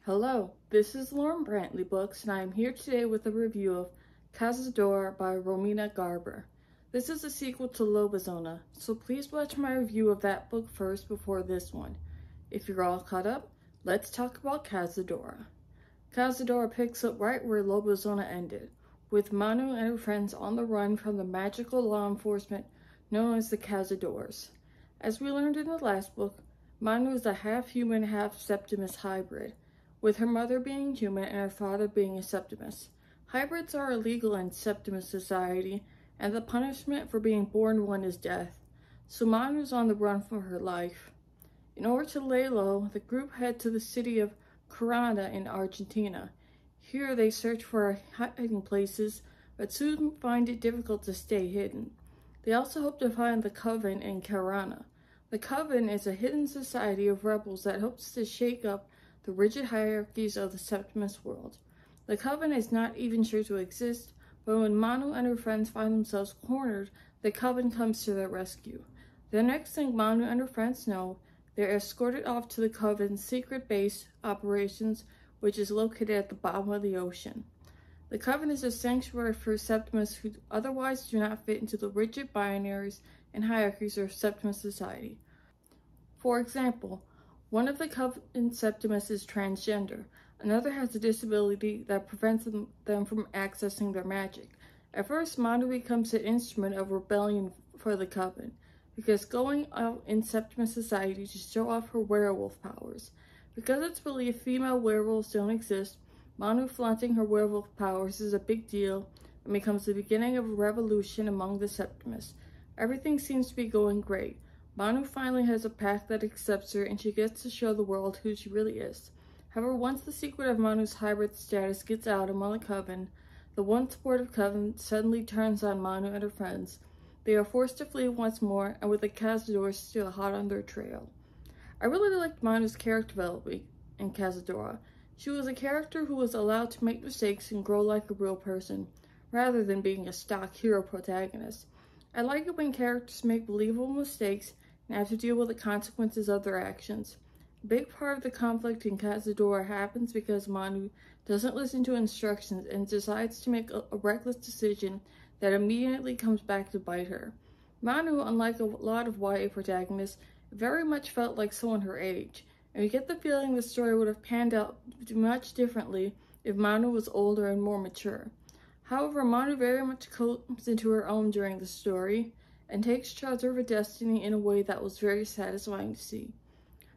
Hello, this is Lauren Brantley Books, and I am here today with a review of Cazadora by Romina Garber. This is a sequel to Lobezona, so please watch my review of that book first before this one. If you're all caught up, let's talk about Cazadora. Cazadora picks up right where Lobezona ended, with Manu and her friends on the run from the magical law enforcement known as the Cazadores. As we learned in the last book, Manu is a half-human, half-Septimus hybrid, with her mother being human and her father being a Septimus. Hybrids are illegal in Septimus society, and the punishment for being born one is death. So Manu's on the run for her life. In order to lay low, the group head to the city of Carana in Argentina. Here they search for hiding places, but soon find it difficult to stay hidden. They also hope to find the Coven in Carana. The Coven is a hidden society of rebels that hopes to shake up the rigid hierarchies of the Septimus world. The Coven is not even sure to exist, but when Manu and her friends find themselves cornered, the Coven comes to their rescue. The next thing Manu and her friends know, they're escorted off to the Coven's secret base operations, which is located at the bottom of the ocean. The Coven is a sanctuary for Septimus who otherwise do not fit into the rigid binaries and hierarchies of Septimus society. For example, one of the Coven Septimus is transgender. Another has a disability that prevents them from accessing their magic. At first, Manu becomes an instrument of rebellion for the Coven, because going out in Septimus society to show off her werewolf powers. Because it's believed female werewolves don't exist, Manu flaunting her werewolf powers is a big deal and becomes the beginning of a revolution among the Septimus. Everything seems to be going great. Manu finally has a pack that accepts her, and she gets to show the world who she really is. However, once the secret of Manu's hybrid status gets out among the Coven, the once supportive Coven suddenly turns on Manu and her friends. They are forced to flee once more, and with the Cazadores still hot on their trail. I really liked Manu's character development in Cazadora. She was a character who was allowed to make mistakes and grow like a real person, rather than being a stock hero protagonist. I like it when characters make believable mistakes and have to deal with the consequences of their actions. A big part of the conflict in Cazadora happens because Manu doesn't listen to instructions and decides to make a reckless decision that immediately comes back to bite her. Manu, unlike a lot of YA protagonists, very much felt like someone her age, and we get the feeling the story would have panned out much differently if Manu was older and more mature. However, Manu very much comes into her own during the story, and takes charge of her destiny in a way that was very satisfying to see.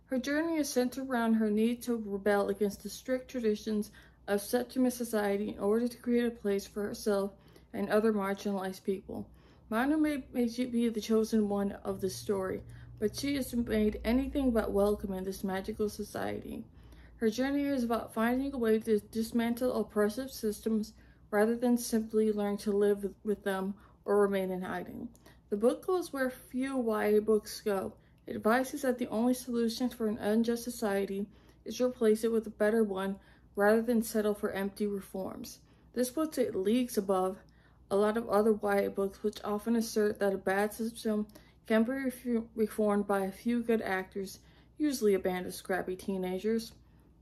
Her journey is centered around her need to rebel against the strict traditions of Septimus society in order to create a place for herself and other marginalized people. Manu may be the chosen one of the story, but she is made anything but welcome in this magical society. Her journey is about finding a way to dismantle oppressive systems rather than simply learn to live with them or remain in hiding. The book goes where few YA books go. It advises that the only solution for an unjust society is to replace it with a better one rather than settle for empty reforms. This puts it leagues above a lot of other YA books which often assert that a bad system can be reformed by a few good actors, usually a band of scrappy teenagers.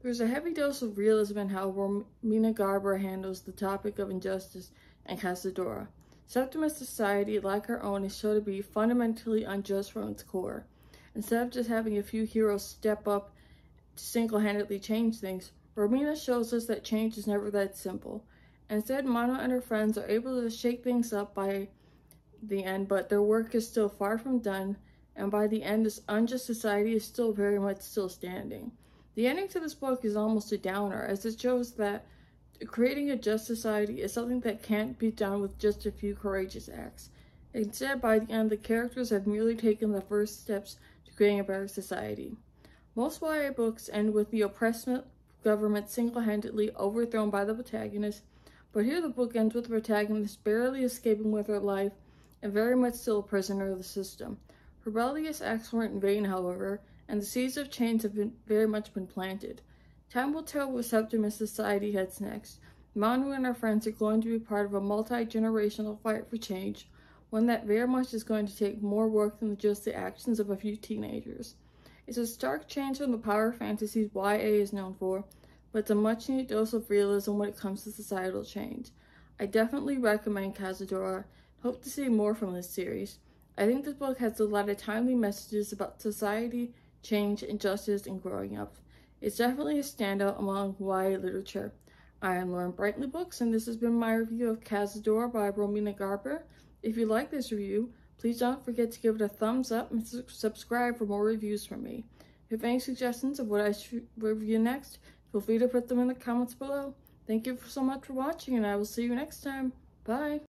There's a heavy dose of realism in how Romina Garber handles the topic of injustice in Cazadora. Septimus society, like our own, is shown to be fundamentally unjust from its core. Instead of just having a few heroes step up to single-handedly change things, Romina shows us that change is never that simple. Instead, Manu and her friends are able to shake things up by the end, but their work is still far from done, and by the end, this unjust society is still very much still standing. The ending to this book is almost a downer, as it shows that creating a just society is something that can't be done with just a few courageous acts. Instead, by the end, the characters have merely taken the first steps to creating a better society. Most YA books end with the oppressed government single-handedly overthrown by the protagonist, but here the book ends with the protagonist barely escaping with her life and very much still a prisoner of the system. Rebellious acts weren't in vain, however, and the seeds of change have very much been planted. Time will tell where Septimus society heads next. Manu and her friends are going to be part of a multi-generational fight for change, one that very much is going to take more work than just the actions of a few teenagers. It's a stark change from the power fantasies YA is known for, but it's a much needed dose of realism when it comes to societal change. I definitely recommend Cazadora. Hope to see more from this series. I think this book has a lot of timely messages about society, change, injustice, and growing up. It's definitely a standout among YA literature. I am Lauren Brantley Books, and this has been my review of Cazadora by Romina Garber. If you like this review, please don't forget to give it a thumbs up and subscribe for more reviews from me. If you have any suggestions of what I should review next, feel free to put them in the comments below. Thank you so much for watching, and I will see you next time. Bye!